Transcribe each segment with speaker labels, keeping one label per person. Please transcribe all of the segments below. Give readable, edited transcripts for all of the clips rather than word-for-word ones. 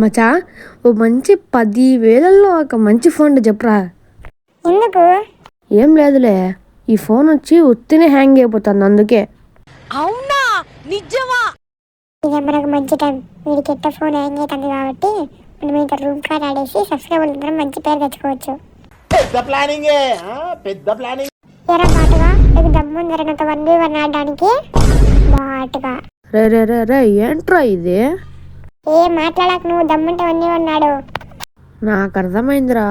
Speaker 1: మచా ఓ మంచి 10,000లో ఒక మంచి ఫోన్ చెప్పరా.
Speaker 2: ఎందుకు?
Speaker 1: ఏం లేదులే, ఈ ఫోన్ వచ్చి ఉత్తినే హ్యాంగ్ అయిపోతుంది అందుకే.
Speaker 3: అవునా? నిజమా?
Speaker 2: ఇక మనకు మంచి టైం. వీడికి ఎట్ట ఫోన్ హ్యాంగ్ అవుతుంది కాబట్టి మనం ఇంకా రూమ్ కార్డ్ ఆడేసి సబ్స్క్రైబర్ అందరం మంచి పేరు తెచ్చుకోవచ్చు.
Speaker 4: పెద్ద ప్లానింగ్.
Speaker 2: ఎరా బాటుగా ఇది దమ్ముందర నాతో 1v1 ఆడడానికి బాటుగా.
Speaker 1: రే రే రే రే ఏంట్రా ఇది?
Speaker 2: ఏం మాట్లాడక, నువ్వు దమ్ముంటే 1v1 ఆడు.
Speaker 1: నాకు అర్థమైందిరా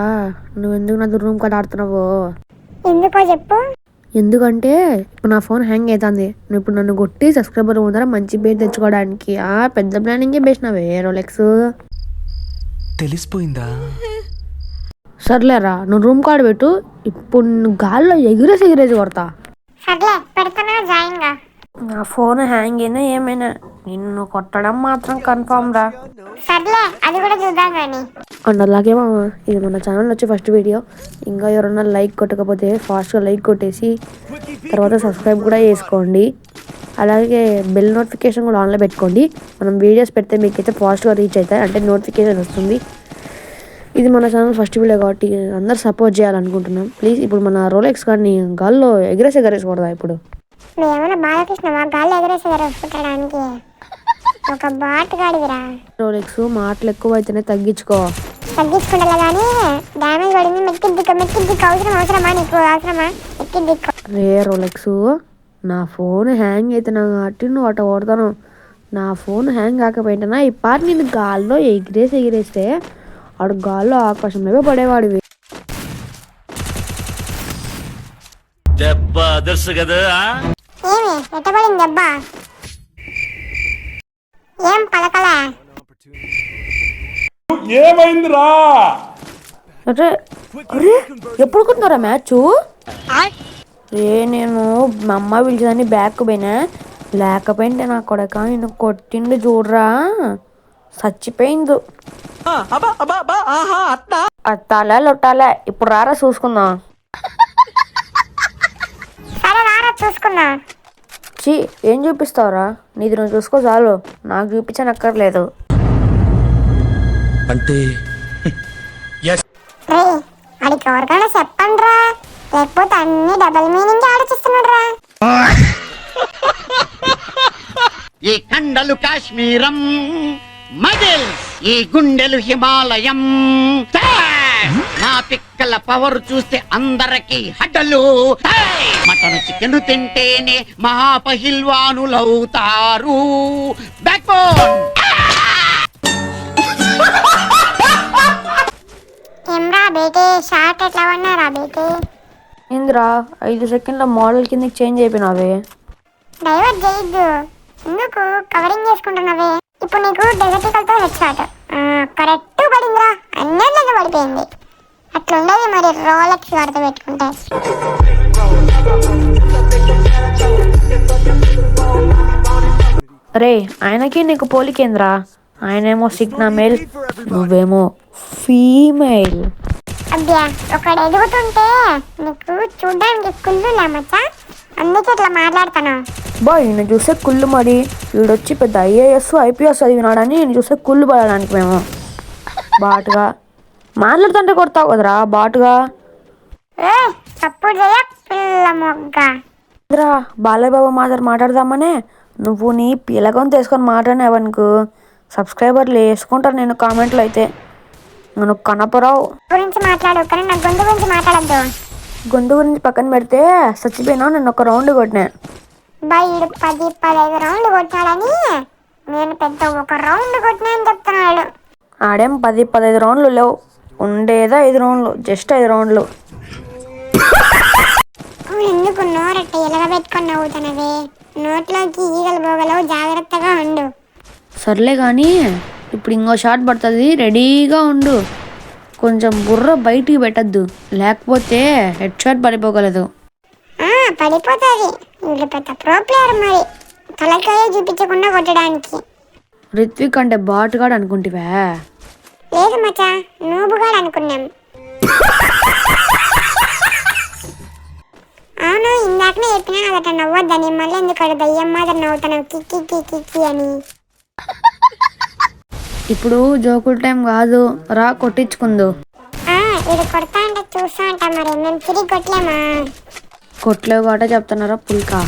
Speaker 1: నువ్వు ఎందుకు నాతో రూమ్ కార్డ్ ఆడుతున్నావు.
Speaker 2: ఎందుకో చెప్పు.
Speaker 1: ఎందుకంటే ఇప్పుడు నా ఫోన్ హ్యాంగ్ అవుతుంది, నువ్వు ఇప్పుడు నన్ను కొట్టి సబ్స్క్రైబర్ ముందర మంచి పేరు తెచ్చుకోవడానికి పెద్ద ప్లానింగే వేసినావే రోలెక్స్.
Speaker 5: తెలిసిపోయిందా?
Speaker 1: సర్లేరా నువ్వు రూమ్ కార్డు పెట్టు, ఇప్పుడు నువ్వు గాల్లో ఎగిరేసి కొడతా.
Speaker 2: సర్లే పెడతానా జాయిన్గా.
Speaker 1: నా ఫోన్ హ్యాంగ్ అయినా ఏమైనా నిన్ను కొట్టడం మాత్రం కన్ఫామ్ రా.
Speaker 2: సర్లే అది కూడా చూద్దాం కానీ.
Speaker 1: అండ్ అలాగేమో ఇది మన ఛానల్ వచ్చి ఫస్ట్ వీడియో. ఇంకా ఎవరన్నా లైక్ కొట్టకపోతే ఫాస్ట్గా లైక్ కొట్టేసి తర్వాత సబ్స్క్రైబ్ కూడా చేసుకోండి. అలాగే బెల్ నోటిఫికేషన్ కూడా ఆన్లో పెట్టుకోండి. మనం వీడియోస్ పెడితే మీకైతే ఫాస్ట్గా రీచ్ అవుతాయి, అంటే నోటిఫికేషన్ వస్తుంది. ఇది మన ఛానల్ ఫస్ట్ వీడియో కాబట్టి అందరు సపోర్ట్ చేయాలనుకుంటున్నాం ప్లీజ్. ఇప్పుడు మన రోలెక్స్ కానీ గాల్లో ఎగరేసి కొడదా. ఇప్పుడు
Speaker 2: నువ్వేమైనా బాలకృష్ణవా గాల్లో ఎగరేసి ఒక బాట్ గాడివిరా.
Speaker 1: రోలెక్స్ మాటలు ఎక్కువ అయితేనే
Speaker 2: తగ్గించుకుంటా కానీ డ్యామేజ్ పడింది. మెక్కి అవసరమా నీకు? అవసరమా? మెక్కి
Speaker 1: రే రోలెక్స్, నా ఫోన్ హ్యాంగ్ అవుతున్నా కాబట్టి నువ్వు అట్ట కొడతాను. నా ఫోన్ హ్యాంగ్ కాకపోయినా ఈ పార్ట్ నేను గాల్లో ఎగిరేస్తే ఆడు గాల్లో ఆకాశంలో పడేవాడివి.
Speaker 4: దెబ్బ అదర్సు కదా.
Speaker 2: ఏమి ఎట్టబడింది దెబ్బ? ఏం పలకల?
Speaker 4: ఏమైందిరా?
Speaker 1: అరే అరే ఎప్పుడు కొట్టినారా మ్యాచ్? నేను మా అమ్మ పిలిచేదాన్ని బ్యాక్ పోయినా, లేకపోయింటే నా కొడక నేను కొట్టిండు చూడరా, చచ్చిపోయింది. అత్తాలా లొట్టాలా ఇప్పుడు రారా చూసుకుందాం.
Speaker 2: చూసుకున్నా.
Speaker 1: చీ ఏం చూపిస్తావురా, నీది నువ్వు చూసుకో చాలు, నాకు చూపించనక్కర్లేదు.
Speaker 5: అంటే
Speaker 2: అడికి ఎవరికైనా చెప్పండి రా, లేకపోతే అన్ని డబల్ మీనింగ్ ఆలోచిస్తున్నాడు రా.
Speaker 6: ఈ కండలు కాశ్మీరం, మజిల్ ఈ గుండెలు హిమాలయం. నా పిక్కల పవర్ చూస్తే అందరికి హడ్డలు. మటన్ చికెన్ తింటేనే మహాపహిల్వానులవుతారు. Back bone.
Speaker 2: ఏమ్రా బేటే షార్ట్ ఎట్లా పడినారా బేటే?
Speaker 1: ఏంద్రా 5 సెకండ్ల మోడల్ కిందకి చేంజ్ అయిపోయినావే.
Speaker 2: డైవర్ట్ చేయొద్దు, ఎందుకు కవరింగ్ చేసుకుంటున్నావే? ఇప్పుడు నీకు డెజర్టికల్తో హెడ్ షాట్ కరెక్ట్ పడిందిరా, అన్నిట్లలో పడిపోయింది. అట్లుండదు మరి రోలెక్స్ వాడితే పెట్టుకుంటే.
Speaker 1: రే ఆయనకి నీకు పోలికేంద్రా, ఆయనేమో సిగ్నా మేల్, నువ్వేమో ఫీమేల్.
Speaker 2: అబ్బా ఒకడు ఎదుగుతుంటే నీకు చూడ్డానికి కుళ్ళు లేమచ్చా, అందుకే ఇట్లా మాట్లాడతాను.
Speaker 1: బా ఈయన చూస్తే కుళ్ళు, మరి వీడొచ్చి పెద్ద IAS IPS చదివినాడని నేను చూస్తే కుళ్ళు పడడానికి మేము బాటుగా మాట్లాడుతుంటే కొడతావు కదరా బాటుగా.
Speaker 2: తప్పుడు చేయ పిల్ల మొగ్గ.
Speaker 1: బాలయ్యబాబు మాట్లాడదామనే నువ్వు నీ పిల్లగం తీసుకొని మాట్లాడినావనుకో సబ్స్క్రైబర్లు వేసుకుంటారు నేను కామెంట్లో. అయితే నువ్వు కనపరావు
Speaker 2: గురించి మాట్లాడు, కానీ నా గొంతు గురించి మాట్లాడద్దు.
Speaker 1: గొంతు గురించి పక్కన పెడితే చచ్చిపోయినా నేను ఒక రౌండ్ కొట్టినా.
Speaker 2: బయడు 10-15 రౌండ్లు కొట్టాడని నేను పెద్ద ఒక రౌండ్ కొట్టినా అని చెప్తున్నాడు.
Speaker 1: ఆడేం 10-15 రౌండ్లు లేవు, ఉండేదా 5 రౌండ్లు, జస్ట్ 5 రౌండ్లు.
Speaker 2: ఎందుకు నోరట్ట ఎలగబెట్టుకొని నవ్వుతున్నవే? నోట్లోకి ఈగలు పోగలవు, జాగ్రత్తగా ఉండు.
Speaker 1: సర్లే కానీ ఇప్పుడు ఇంకో షాట్ పడుతుంది, రెడీగా ఉండు. కొంచెం బుర్ర బయటికి పెట్టద్దు, లేకపోతే హెడ్ షాట్ పడిపోగలదు.
Speaker 2: పడిపోతుంది. వీళ్ళు పెద్ద ప్రో ప్లేయర్, మరి తలకాయ చూపించకుండా కొట్టడానికి.
Speaker 1: రిత్విక్ అంటే బాటుగాడు అనుకుంటివా?
Speaker 2: లేదు మచ్చా, నూబుగాడు అనుకున్నాం. అవును, ఇందాకనే చెప్పినా అదట నవ్వద్దని, మళ్ళీ ఎందుకు దయ్యం మాదిరి నవ్వుతాను కిక్కి కిక్కి అని.
Speaker 1: ఇప్పుడు జోకుల టైం కాదు, రా కొట్టించుకుందు.
Speaker 2: ఇది కొడతా అంటే చూస్తా అంట, మరి మేము తిరిగి కొట్టలేమా?
Speaker 1: కొట్లేవు కాబట్టి చెప్తున్నారా పుల్కా.